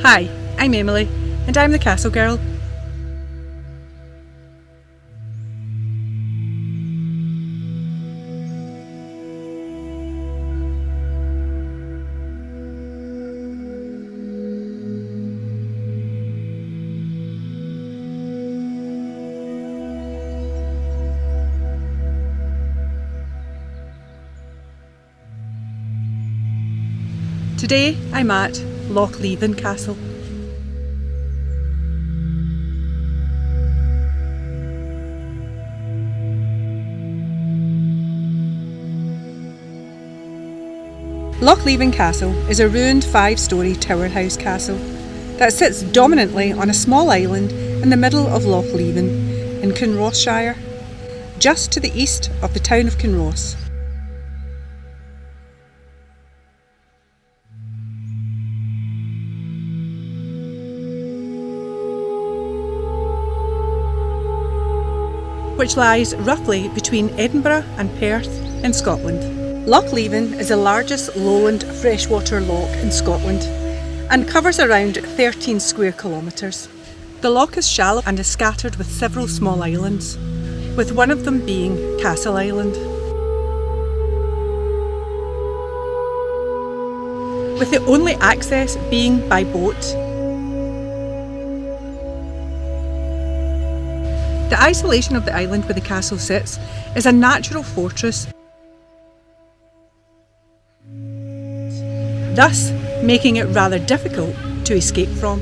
Hi, I'm Emily, and I'm the Castle Girl. Today I'm at Lochleven Castle. Lochleven Castle is a ruined 5-storey tower house castle that sits dominantly on a small island in the middle of Lochleven in Kinrossshire, just to the east of the town of Kinross. Which lies roughly between Edinburgh and Perth in Scotland. Lochleven is the largest lowland freshwater loch in Scotland and covers around 13 square kilometres. The loch is shallow and is scattered with several small islands, with one of them being Castle Island. With the only access being by boat. The isolation of the island where the castle sits is a natural fortress, thus making it rather difficult to escape from.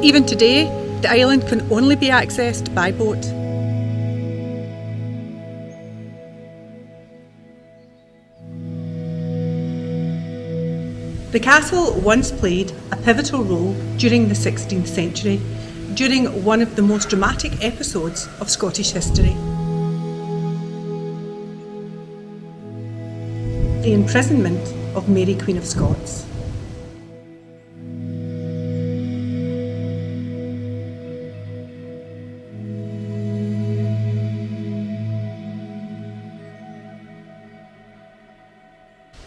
Even today, the island can only be accessed by boat. The castle once played a pivotal role during the 16th century, during one of the most dramatic episodes of Scottish history. The imprisonment of Mary Queen of Scots.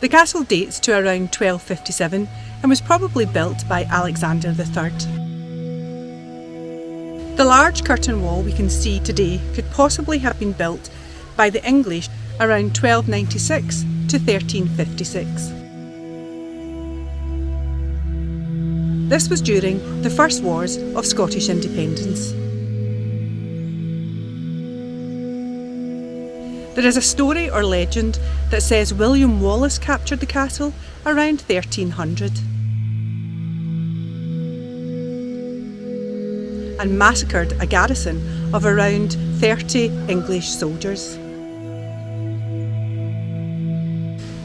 The castle dates to around 1257 and was probably built by Alexander III. The large curtain wall we can see today could possibly have been built by the English around 1296 to 1356. This was during the First Wars of Scottish Independence. There is a story or legend that says William Wallace captured the castle around 1300 and massacred a garrison of around 30 English soldiers.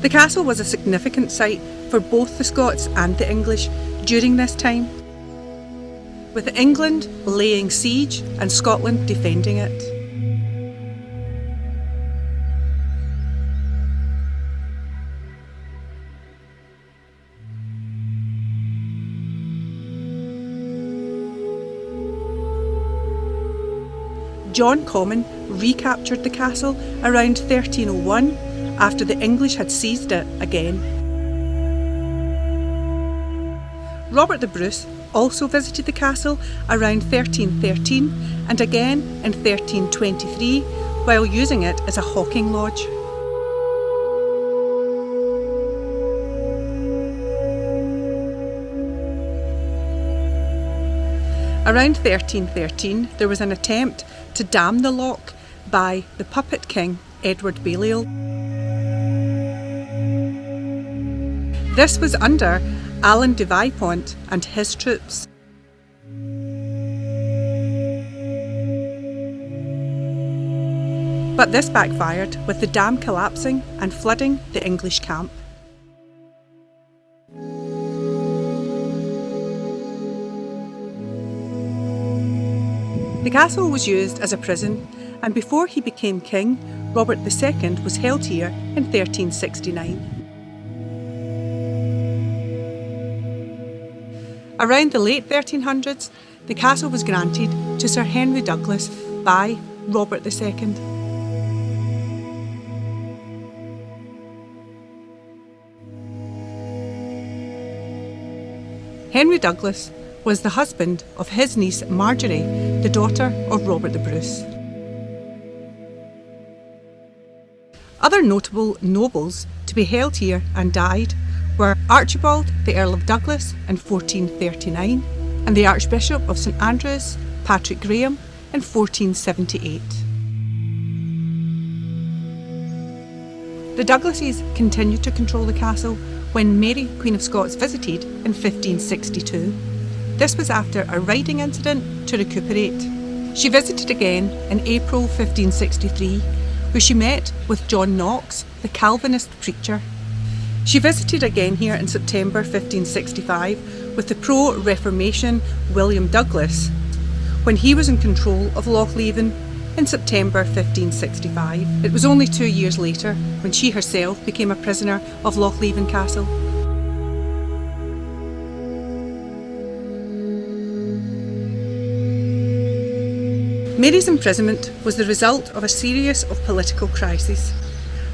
The castle was a significant site for both the Scots and the English during this time, with England laying siege and Scotland defending it. John Comyn recaptured the castle around 1301 after the English had seized it again. Robert the Bruce also visited the castle around 1313 and again in 1323 while using it as a hawking lodge. Around 1313 there was an attempt to dam the loch by the puppet king Edward Balliol. This was under Alan de Vipont and his troops. But this backfired, with the dam collapsing and flooding the English camp. The castle was used as a prison, and before he became king, Robert II was held here in 1369. Around the late 1300s, the castle was granted to Sir Henry Douglas by Robert II. Henry Douglas was the husband of his niece Marjorie, the daughter of Robert the Bruce. Other notable nobles to be held here and died were Archibald, the Earl of Douglas in 1439, and the Archbishop of St Andrews, Patrick Graham, in 1478. The Douglases continued to control the castle when Mary, Queen of Scots, visited in 1562. This was after a riding incident to recuperate. She visited again in April 1563, where she met with John Knox, the Calvinist preacher. She visited again here in September 1565 with the pro-Reformation William Douglas, when he was in control of Lochleven in September 1565. It was only 2 years later when she herself became a prisoner of Lochleven Castle. Mary's imprisonment was the result of a series of political crises.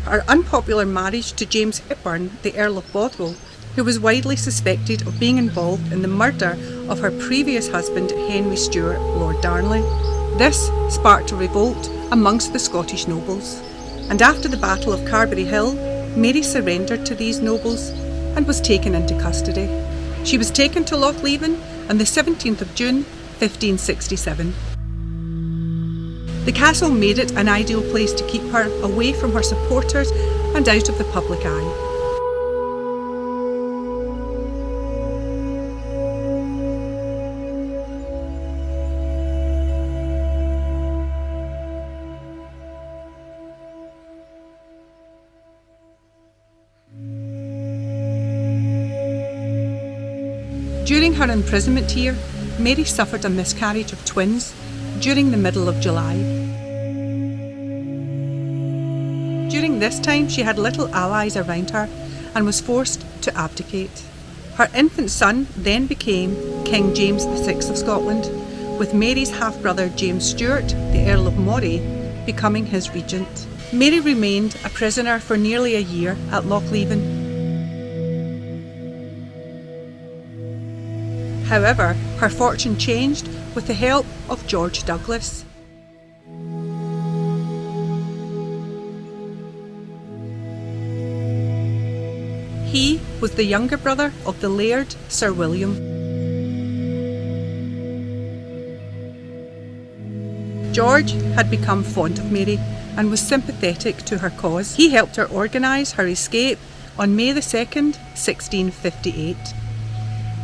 Her unpopular marriage to James Hepburn, the Earl of Bothwell, who was widely suspected of being involved in the murder of her previous husband Henry Stuart, Lord Darnley. This sparked a revolt amongst the Scottish nobles, and after the Battle of Carberry Hill, Mary surrendered to these nobles and was taken into custody. She was taken to Lochleven on the 17th of June 1567. The castle made it an ideal place to keep her away from her supporters and out of the public eye. During her imprisonment here, Mary suffered a miscarriage of twins during the middle of July. During this time, she had little allies around her and was forced to abdicate. Her infant son then became King James VI of Scotland, with Mary's half-brother James Stuart, the Earl of Moray, becoming his regent. Mary remained a prisoner for nearly a year at Lochleven. However, her fortune changed with the help of George Douglas. He was the younger brother of the Laird Sir William. George had become fond of Mary and was sympathetic to her cause. He helped her organise her escape on May 2nd, 1658.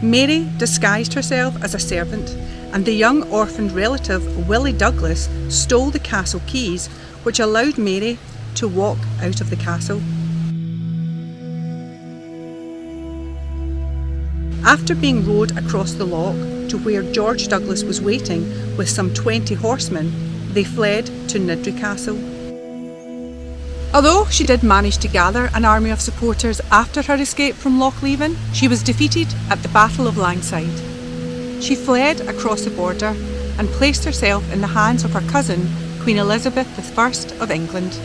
Mary disguised herself as a servant, and the young orphaned relative Willie Douglas stole the castle keys, which allowed Mary to walk out of the castle. After being rowed across the loch to where George Douglas was waiting with some 20 horsemen, they fled to Niddrie Castle. Although she did manage to gather an army of supporters after her escape from Lochleven, she was defeated at the Battle of Langside. She fled across the border and placed herself in the hands of her cousin, Queen Elizabeth I of England.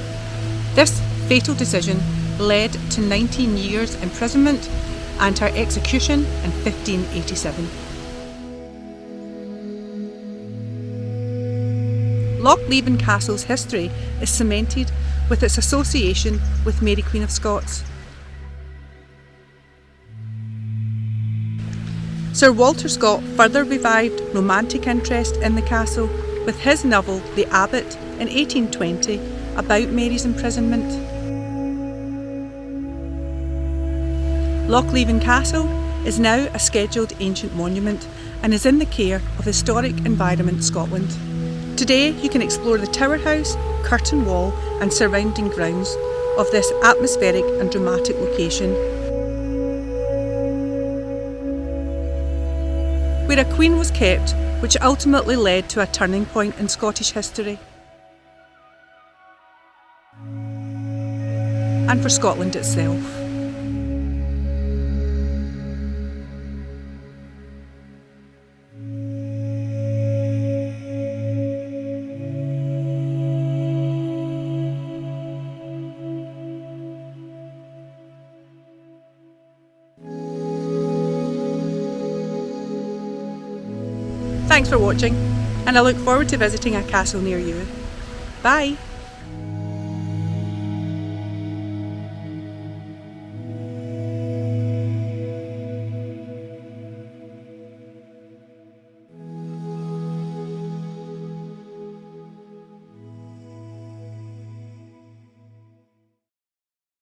This fatal decision led to 19 years imprisonment and her execution in 1587. Lochleven Castle's history is cemented with its association with Mary Queen of Scots. Sir Walter Scott further revived romantic interest in the castle with his novel The Abbot in 1820 about Mary's imprisonment. Lochleven Castle is now a scheduled ancient monument and is in the care of Historic Environment Scotland. Today you can explore the Tower House, Curtain Wall and surrounding grounds of this atmospheric and dramatic location, where a queen was kept, which ultimately led to a turning point in Scottish history and for Scotland itself. Thanks for watching, and I look forward to visiting a castle near you. Bye!